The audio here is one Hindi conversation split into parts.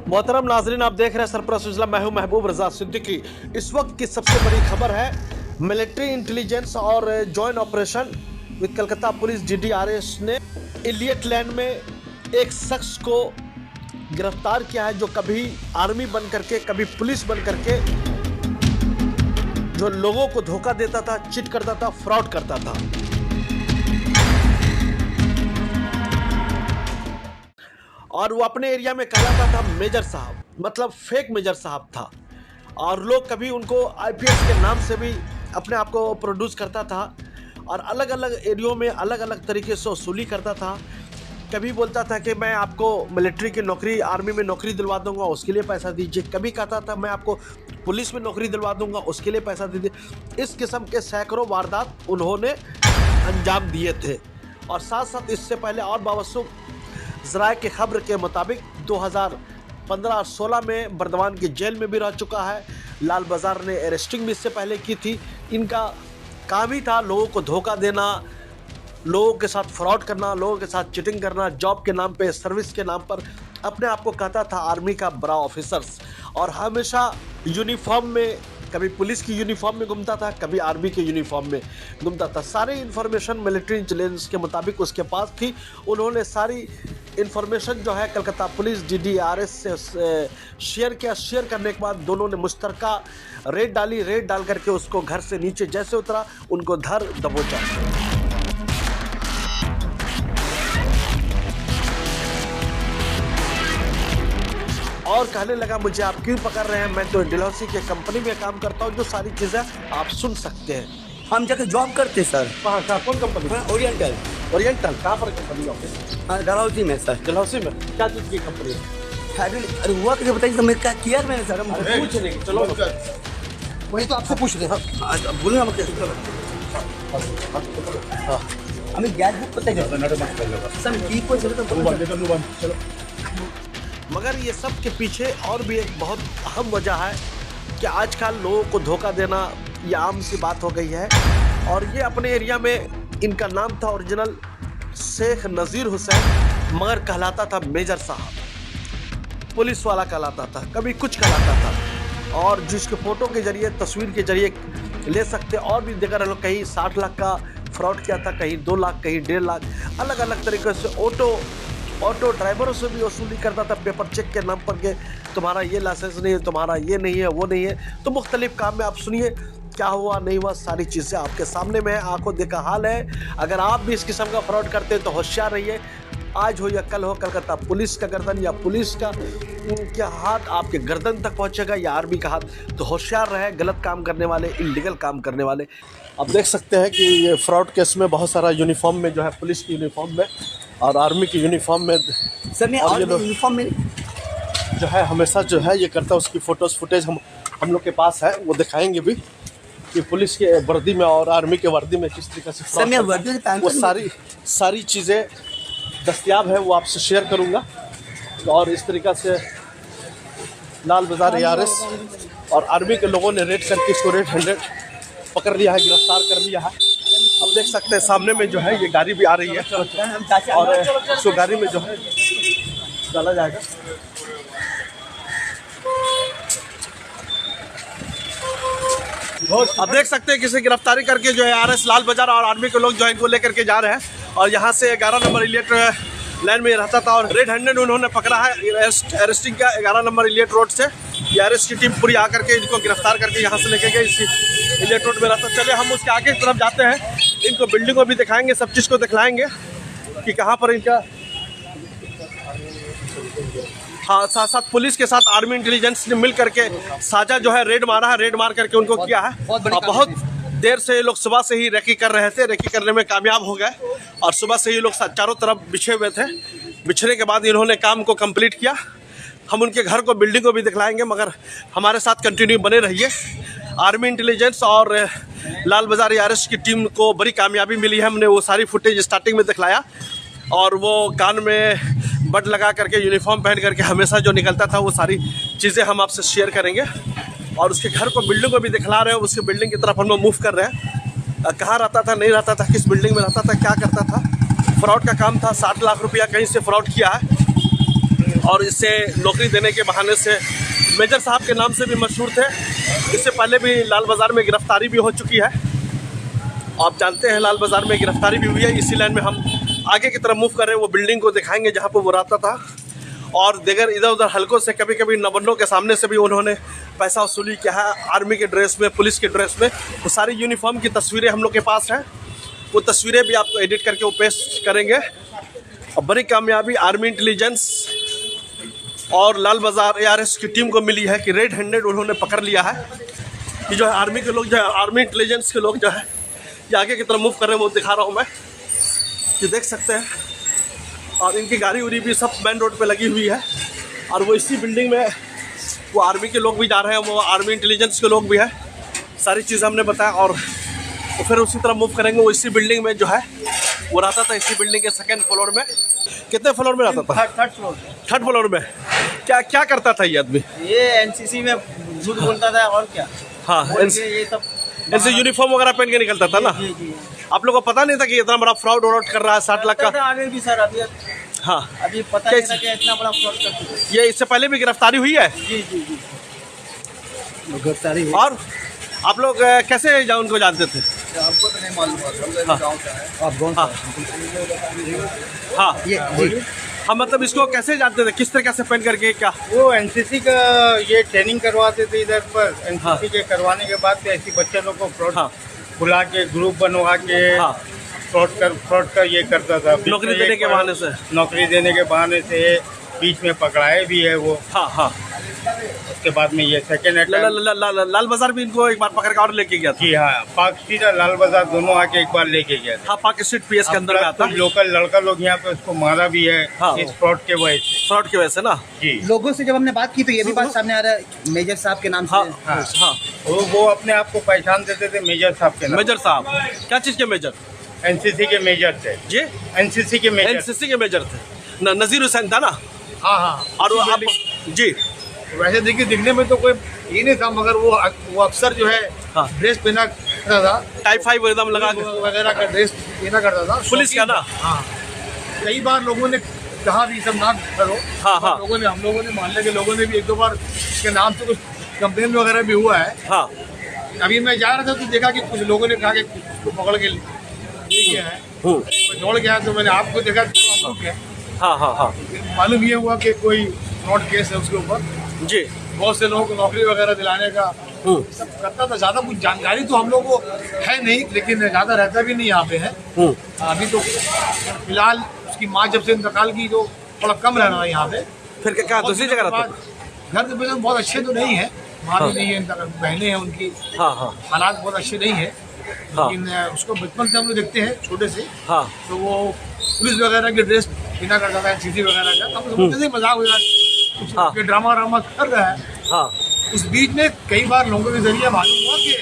मोहतरम नाजरीन, आप देख रहे हैं सरप्राइज सिलसिला। मैं हूं महबूब रजा सिद्दीकी। इस वक्त की सबसे बड़ी खबर है मिलिट्री इंटेलिजेंस और joint operation with Calcutta police DDRS ने इलियट लैंड में एक शख्स को गिरफ्तार किया है, जो कभी आर्मी बन करके कभी पुलिस बन करके जो लोगों को धोखा देता था, चिट करता था, फ्रॉड करता था। और वो अपने एरिया में कहलाता था मेजर साहब, मतलब फेक मेजर साहब था। और लोग कभी उनको IPS के नाम से भी अपने आप को प्रोड्यूस करता था और अलग अलग एरियो में अलग अलग तरीके से वसूली करता था। कभी बोलता था कि मैं आपको मिलिट्री की नौकरी, आर्मी में नौकरी दिलवा दूंगा, उसके लिए पैसा दीजिए। कभी कहता था मैं आपको पुलिस में नौकरी दिलवा दूंगा, उसके लिए पैसा दीजिए। इस किस्म के सैकड़ों वारदात उन्होंने अंजाम दिए थे। और साथ साथ इससे पहले और बावसूख ज़राए की खबर के मुताबिक 2015 और 16 में बर्दवान की जेल में भी रह चुका है। लाल बाज़ार ने अरेस्टिंग भी इससे पहले की थी। इनका काम ही था लोगों को धोखा देना, लोगों के साथ फ्रॉड करना, लोगों के साथ चिटिंग करना। जॉब के नाम पे, सर्विस के नाम पर अपने आप को कहता था आर्मी का बड़ा ऑफिसर्स, और हमेशा यूनिफॉर्म में, कभी पुलिस की यूनिफॉर्म में घूमता था, कभी आर्मी के यूनिफॉर्म में घूमता था। सारी इन्फॉर्मेशन मिलिट्री इंटेलिजेंस के मुताबिक उसके पास थी। उन्होंने सारी इन्फॉर्मेशन जो है कलकत्ता पुलिस DDRS से शेयर किया। शेयर करने के बाद दोनों ने मुश्तरका रेड डाली। रेड डाल करके उसको घर से नीचे जैसे उतरा, उनको धर दबोचा। और कहने लगा मुझे आप क्यों पकड़ रहे हैं, मैं तो डलहौसी के कंपनी में काम करता हूँ। जो सारी चीज़ें आप सुन सकते हैं। हम जाके जॉब करते सर। कहाँ कौन कंपनी? ओरिएंटल। ओरिएंटल कहाँ पर कंपनी ऑफिस? डलहौसी में सर। डलहौसी में क्या चीज़ की कंपनी है? अरे हुआ कैसे बताइए सर, मैं क्या किया मैंने सर? हम पूछ नहीं, चलो वही तो आपसे पूछ रहे हैं। बोलो हम कैसे? हमें गैस बुक पता है सर, ठीक कोई चलो। मगर ये सब के पीछे और भी एक बहुत अहम वजह है कि आजकल लोगों को धोखा देना ये आम सी बात हो गई है। और ये अपने एरिया में, इनका नाम था ओरिजिनल शेख नज़ीर हुसैन, मगर कहलाता था मेजर साहब। पुलिस वाला कहलाता था, कभी कुछ कहलाता था। और जिसके फ़ोटो के जरिए, तस्वीर के जरिए ले सकते। और भी देखा लोग कहीं 60 लाख का फ्रॉड किया था, कहीं 2 लाख, कहीं 1.5 लाख, अलग अलग तरीके से। ऑटो ड्राइवरों से भी वसूली करता था पेपर चेक के नाम पर के तुम्हारा ये लाइसेंस नहीं है, तुम्हारा ये नहीं है, वो नहीं है। तो मुख्तलिफ काम में आप सुनिए क्या हुआ नहीं हुआ, सारी चीज़ें आपके सामने में है, आंखों देखा हाल है। अगर आप भी इस किस्म का फ्रॉड करते हैं तो होशियार रहिए। आज हो या कल हो, कलकत्ता पुलिस का गर्दन या पुलिस का क्या हाथ आपके गर्दन तक पहुंचेगा, या आर्मी का हाथ। तो होशियार रहे गलत काम करने वाले, इलीगल काम करने वाले। आप देख सकते हैं कि ये फ्रॉड केस में बहुत सारा यूनिफॉर्म में जो है, पुलिस की यूनिफॉर्म में और आर्मी की यूनिफॉर्म में सर नहीं, और यूनिफॉर्म में जो है हमेशा जो है ये करता है। उसकी फ़ोटोज़ फुटेज हम लोग के पास है, वो दिखाएंगे भी कि पुलिस के वर्दी में और आर्मी के वर्दी में किस तरीके से फ्रॉड करता है। वो सारी चीज़ें दस्तयाब है, वो आपसे शेयर करूँगा। और इस तरीक़ा से लाल बाज़ार ARS और आर्मी के लोगों ने रेड करके इसको रेड हैंडेड पकड़ लिया है, गिरफ्तार कर लिया है। अब देख सकते हैं सामने में जो है ये गाड़ी भी आ रही है, और इसको गाड़ी में जो है डाला जाएगा। अब देख सकते हैं किसी गिरफ्तारी करके जो है ARS लाल बाजार और आर्मी के लोग जो है इनको लेकर के जा रहे हैं। और यहाँ से 11 नंबर इलियट लाइन में रहता था, और रेड हैंडेड उन्होंने पकड़ा है अरेस्टिंग का 11 नंबर इलियट रोड से। ARS की टीम पूरी आकर के इनको गिरफ्तार करके यहाँ से लेके गए। इसी इलियट रोड में रहता। चलिए हम उसके आगे की तरफ जाते हैं, इनको बिल्डिंग को भी दिखाएंगे, सब चीज़ को दिखलाएंगे कि कहाँ पर इनका। हाँ, साथ साथ पुलिस के साथ आर्मी इंटेलिजेंस ने मिल करके साझा जो है रेड मारा है, रेड मार करके उनको किया है। बहुत देर से ये लोग सुबह से ही रेकी कर रहे थे, रेकी करने में कामयाब हो गए। और सुबह से ये लोग चारों तरफ बिछे हुए थे। बिछने के बाद इन्होंने काम को कंप्लीट किया। हम उनके घर को, बिल्डिंग को भी दिखलाएंगे, मगर हमारे साथ कंटिन्यू बने रहिए। आर्मी इंटेलिजेंस और लाल बाज़ार ARS की टीम को बड़ी कामयाबी मिली है। हमने वो सारी फुटेज स्टार्टिंग में दिखलाया, और वो कान में बड लगा करके, यूनिफॉर्म पहन करके हमेशा जो निकलता था, वो सारी चीज़ें हम आपसे शेयर करेंगे। और उसके घर को, बिल्डिंग को भी दिखला रहे हैं। उसके बिल्डिंग की तरफ हम लोग मूव कर रहे हैं। कहाँ रहता था, नहीं रहता था, किस बिल्डिंग में रहता था, क्या करता था। फ्रॉड का काम था, 60 लाख रुपया कहीं से फ्रॉड किया है। और इससे नौकरी देने के बहाने से मेजर साहब के नाम से भी मशहूर थे। इससे पहले भी लाल बाज़ार में गिरफ्तारी भी हो चुकी है। आप जानते हैं लाल बाज़ार में गिरफ्तारी भी हुई है। इसी लाइन में हम आगे की तरफ मूव कर रहे हैं, वो बिल्डिंग को दिखाएंगे जहाँ पर वो रहता था। और देगर इधर उधर हलकों से कभी कभी नवन्नों के सामने से भी उन्होंने पैसा वसूली किया है, आर्मी के ड्रेस में, पुलिस के ड्रेस में। वो सारी यूनिफॉर्म की तस्वीरें हम लोग के पास हैं, वो तस्वीरें भी आपको एडिट करके वो पेश करेंगे। और बड़ी कामयाबी आर्मी इंटेलिजेंस और लाल बाज़ार ARS की टीम को मिली है कि रेड हैंडेड उन्होंने पकड़ लिया है कि जो है आर्मी के लोग जो है, आर्मी इंटेलिजेंस के लोग जो है ये आगे की तरफ मूव कर रहे हैं। वो दिखा रहा हूँ मैं, ये देख सकते हैं। और इनकी गाड़ी उड़ी भी सब मेन रोड पे लगी हुई है। और वो इसी बिल्डिंग में वो आर्मी के लोग भी जा रहे हैं, वो आर्मी इंटेलिजेंस के लोग भी हैं। सारी चीज़ हमने बताया और तो फिर उसी तरह मूव करेंगे। वो इसी बिल्डिंग में जो है वो रहता था, इसी बिल्डिंग के 2nd फ्लोर में। कितने फ्लोर में रहता था? 3rd floor. 3rd फ्लोर में। क्या क्या करता था ये आदमी? ये NCC में झूठ बोलता था और क्या। हाँ, ये सब ऐसे यूनिफॉर्म वगैरह पहन के निकलता था ना। जी। आप लोगों को पता नहीं था कि इतना बड़ा फ्रॉड कर रहा है 60 लाख का? आगे भी सर हाँ, अभी पता नहीं था कि इतना बड़ा फ्रॉड कर चुके हैं। ये इससे पहले भी गिरफ्तारी हुई है। जी गिरफ्तारी हुई। और आप लोग कैसे उनको जानते थे? हमको तो नहीं मालूम है, गाँव का है। आप गाँव हाँ हाँ जी। हाँ, मतलब इसको कैसे जानते थे, किस तरीके से पहन करके? क्या वो NCC का ये ट्रेनिंग करवाते थे इधर पर। NCC के करवाने के बाद तो ऐसी बच्चे लोग को फ्रॉड बुला के ग्रुप बनवा के फ्रॉड कर ये करता था। नौकरी देने के बहाने से? नौकरी देने के बहाने से बीच में पकड़ाए भी है वो। हाँ। उसके बाद में ये सेकेंड लाल बाज़ार भी इनको एक बार पकड़ के और लेके गया था। जी हाँ, पार्क स्ट्रीट और लाल बाजार दोनों आके एक बार लेके गया था। हाँ, पार्क स्ट्रीट PS के अंदर में आता है। लोकल लड़का लोग यहाँ पे उसको मारा भी है इस फ्रॉड के वजह से। फ्रॉड की वजह से ना। जी, लोगों से जब हमने बात की तो ये भी बात सामने आ रहा है मेजर साहब के नाम से। हाँ, वो अपने आप को पहचान देते थे मेजर साहब के नाम। मेजर साहब क्या चीज़ के मेजर? NCC के मेजर थे जी, NCC के मेजर। NCC के मेजर थे। नज़ीर हुसैन था ना? हाँ। और वो आप जी वैसे देखिए दिखने में तो कोई ये नहीं था, मगर वो अक्सर जो है ड्रेस पहना करता था, टाई 5 एकदम लगा के वगैरह का ड्रेस पहना करता था पुलिस का ना। हाँ, कई बार लोगों ने कहा भी सब ना करो। हाँ। हम लोगों ने मोहल्ले के लोगों ने भी 1-2 बार इसके नाम से कुछ कंप्लेन वगैरह भी हुआ है। हाँ, अभी मैं जा रहा था तो देखा कि कुछ लोगों ने कहा कि उसको पकड़ के ले गया है। मैं दौड़ गया तो मैंने आपको देखा तो हम लोग गए। हाँ। मालूम ये हुआ कि कोई फ्रॉड केस है उसके ऊपर। जी, बहुत से लोगों को नौकरी वगैरह दिलाने का सब करता था। ज़्यादा कुछ जानकारी तो हम लोग को है नहीं, लेकिन ज़्यादा रहता भी नहीं यहाँ पे है। अभी तो फिलहाल उसकी माँ जब से इंतकाल की तो थोड़ा कम रहना है यहाँ पे। फिर क्या दूसरी जगह रहता? घर के पेशेंट बहुत अच्छे तो नहीं है, माँ भी नहीं है, बहनें हैं उनकी। हाँ। हालात बहुत अच्छे नहीं है, लेकिन उसको बचपन से हम लोग देखते हैं छोटे से। तो वो पुलिस वगैरह की ड्रेस बिना करता था, NCC वगैरह का। हम समझते थे मजाक वगैरह ड्रामा कर रहा है। उस बीच में कई बार लोगों के जरिए मालूम हुआ कि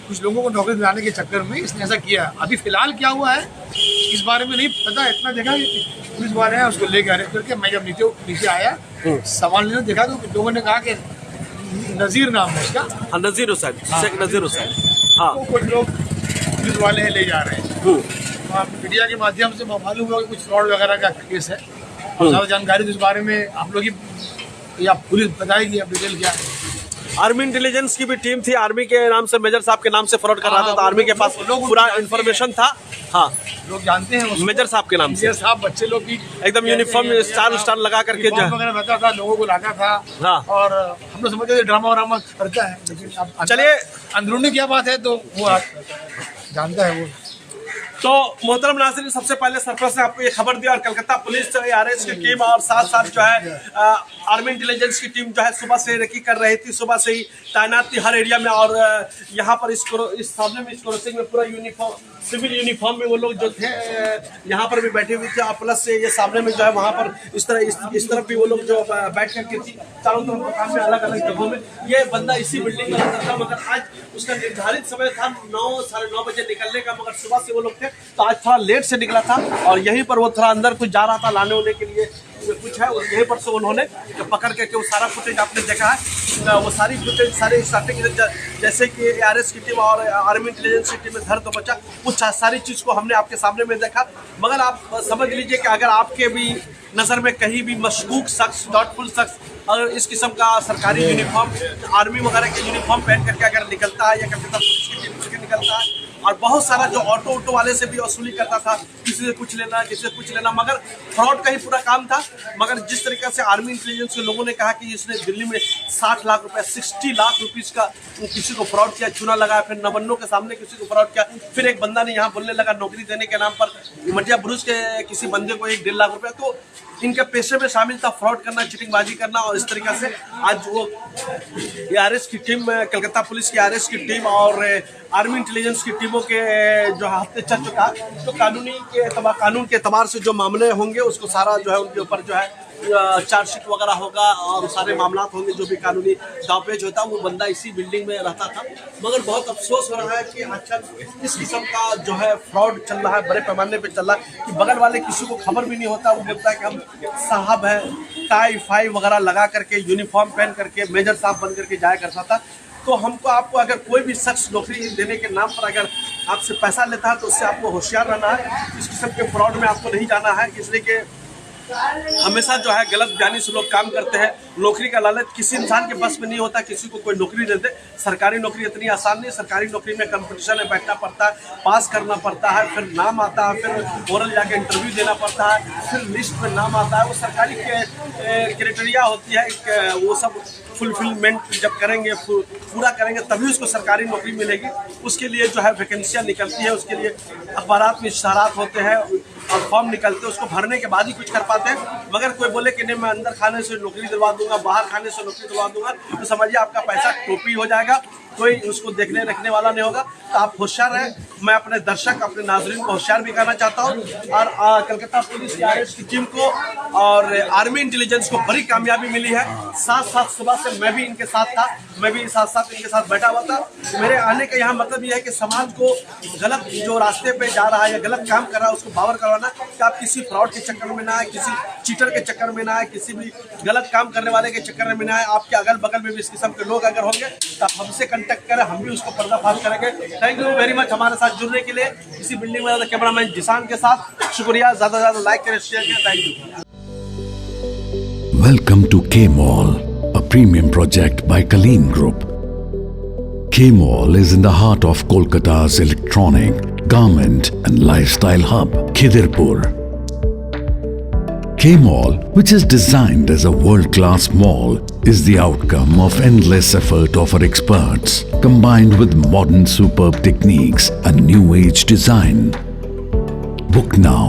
कुछ लोगों को नौकरी दिलाने के चक्कर में इसने ऐसा किया। अभी फिलहाल क्या हुआ है इस बारे में नहीं पता। इतना देखा कि पुलिस वाले हैं उसको लेके अरेस्ट करके। मैं जब नीचे आया सवाल नहीं देखा तो लोगों ने कहा कि नज़ीर नाम है उसका। हाँ, नज़ीर हुसैन, शेख नज़ीर हुसैन। हाँ, तो कुछ लोग पुलिस वाले हैं ले जा रहे हैं। मीडिया के माध्यम से मालूम हुआ कि कुछ फ्रॉड वगैरह का केस है। ज़्यादा जानकारी तो इस बारे में आप लोग ही या पुलिस बताएगी अब डिटेल क्या है। आर्मी इंटेलिजेंस की भी टीम थी, आर्मी के नाम से, मेजर साहब के नाम से फ्रॉड कर रहा था। आर्मी के पास पूरा इन्फॉर्मेशन था। हाँ, लोग जानते हैं मेजर साहब के नाम से। मेजर साहब बच्चे लोग की एकदम यूनिफॉर्म स्टार लगा करके जो वगैरह रहता था, लोगों को लाता था। हाँ। और हम लोग समझते थे ड्रामा वरामा करता है, लेकिन अब चलिए अंदरूनी क्या बात है तो वो जानता है वो। तो मोहतरम नाज़रीन, सबसे पहले सरपंच ने आपको ये खबर दी और कलकत्ता पुलिस ARS की टीम और साथ जो है आर्मी इंटेलिजेंस की टीम जो है सुबह से रेकी कर रही थी, सुबह से ही तैनात थी हर एरिया में। और यहाँ पर इस सामने में इस क्रॉसिंग में पूरा यूनिफॉर्म, सिविल यूनिफॉर्म में वो लोग जो थे यहाँ पर भी बैठे हुए थे। और प्लस से ये सामने में जो है वहाँ पर इस तरफ भी वो लोग जो बैठ करके थी चारों तरफ मकान में अलग अलग जगहों में। ये बंदा इसी बिल्डिंग में रहता था, मगर आज उसका निर्धारित समय था 9 साढ़े 9 बजे निकलने का, मगर सुबह से वो लोग थे तो आज थोड़ा लेट से निकला था। और यहीं पर वो थोड़ा अंदर कुछ जा रहा था लाने होने के लिए, कुछ फुटेज है यहीं पर से उन्होंने पकड़ करके वो सारा फुटेज आपने देखा है, वो सारी फुटेज सारे स्टार्टिंग जैसे कि ARS की टीम और आर्मी इंटेलिजेंस की टीम में धर तो बचा, उस सारी चीज़ को हमने आपके सामने में देखा। मगर आप समझ लीजिए कि अगर आपके भी नज़र में कहीं भी मशकूक शख्स, डाउटफुल शख्स अगर इस किस्म का सरकारी यूनिफॉर्म आर्मी वगैरह के यूनिफॉर्म पहन करके अगर निकलता है या कलकत्ता पुलिस की टीम करके निकलता है, और बहुत सारा जो ऑटो वाले से भी वसूली करता था, किसी से कुछ लेना किसी से कुछ लेना, मगर फ्रॉड का ही पूरा काम था। मगर जिस तरीके से आर्मी इंटेलिजेंस के लोगों ने कहा कि इसने दिल्ली में 60 लाख रुपए 60 लाख रुपीज़ का किसी को फ्रॉड किया, चूना लगाया, फिर नवन्नों के सामने किसी को फ्रॉड किया, फिर एक बंदा ने यहाँ बोलने लगा नौकरी देने के नाम पर मटिया बुरुज के किसी बंदे को 1-1.5 लाख रुपये। तो इनके पेशे में शामिल था फ्रॉड करना, चिटिंगबाजी करना, और इस तरीके से आज वो ARS की टीम, कलकत्ता पुलिस की ARS की टीम और आर्मी इंटेलिजेंस की टीमों के जो हाथ चल चुका है, तो कानून के एतबार से जो मामले होंगे उसको सारा जो है उनके ऊपर जो है चार्जशीट वगैरह होगा और सारे मामला होंगे जो भी कानूनी दावपेच होता है। वो बंदा इसी बिल्डिंग में रहता था। मगर बहुत अफसोस हो रहा है कि आजकल इस किस्म का जो है फ्रॉड चल रहा है, बड़े पैमाने पे चल रहा है कि बगल वाले किसी को खबर भी नहीं होता, वो बोलता है कि हम साहब है, टाई फाई वगैरह लगा करके यूनिफॉर्म पहन करके मेजर साहब बन करके जाया करता था। तो हमको आपको अगर कोई भी शख्स नौकरी देने के नाम पर अगर आपसे पैसा लेता है तो उससे आपको होशियार रहना है, इस किस्म के फ्रॉड में आपको नहीं जाना है। इसलिए कि हमेशा जो है गलत बयानी से लोग काम करते हैं। नौकरी का लालच किसी इंसान के बस में नहीं होता, किसी को कोई नौकरी दे दे। सरकारी नौकरी इतनी आसान नहीं, सरकारी नौकरी में कंपटीशन में बैठना पड़ता है, पास करना पड़ता है, फिर नाम आता है, फिर ओरल जाके इंटरव्यू देना पड़ता है, फिर लिस्ट में नाम आता है। वो सरकारी क्राइटेरिया होती है, वो सब फुलफिलमेंट जब करेंगे, पूरा करेंगे, तभी उसको सरकारी नौकरी मिलेगी। उसके लिए जो है वैकेंसियाँ निकलती है, उसके लिए अखबारात में इश्तहारात होते हैं और फॉर्म निकलते हैं, उसको भरने के बाद ही कुछ कर पाते हैं। मगर कोई बोले कि नहीं मैं अंदर खाने से नौकरी दिलवा दूंगा, बाहर खाने से नौकरी दिलवा दूंगा, तो समझिए आपका पैसा टोपी हो जाएगा, कोई उसको देखने रखने वाला नहीं होगा। तो आप होशियार हैं। मैं अपने दर्शक, अपने नाजरीन को होशियार भी करना चाहता हूँ। और कलकत्ता पुलिस की ARS की टीम को और आर्मी इंटेलिजेंस को बड़ी कामयाबी मिली है। साथ साथ सुबह से मैं भी इनके साथ था, मैं भी साथ साथ इनके साथ बैठा हुआ था। मेरे आने का यहाँ मतलब ये है कि समाज को गलत जो रास्ते पे जा रहा है या गलत काम कर रहा है उसको बावर करवाना, कि आप किसी फ्रॉड के चक्कर में ना आए, किसी चीटर के चक्कर में ना आए, किसी भी गलत काम करने वाले के चक्कर में ना आए। आपके अगल बगल में भी इस किस्म के लोग अगर होंगे तो आप हमसे कांटेक्ट करें, हम भी उसको पर्दाफाश करेंगे। थैंक यू वेरी मच हमारे साथ जुड़ने के लिए। इसी बिल्डिंग में कैमरामैन जिसान के साथ शुक्रिया। ज़्यादा से ज़्यादा लाइक करें, शेयर करें। Thank you. Welcome to K-Mall, a premium project by Kaleen Group. K-Mall is in the heart of Kolkata's electronic, garment and lifestyle hub, Khidirpur. K-Mall, which is designed as a world-class mall, is the outcome of endless effort of our experts, combined with modern superb techniques and new age design. Book now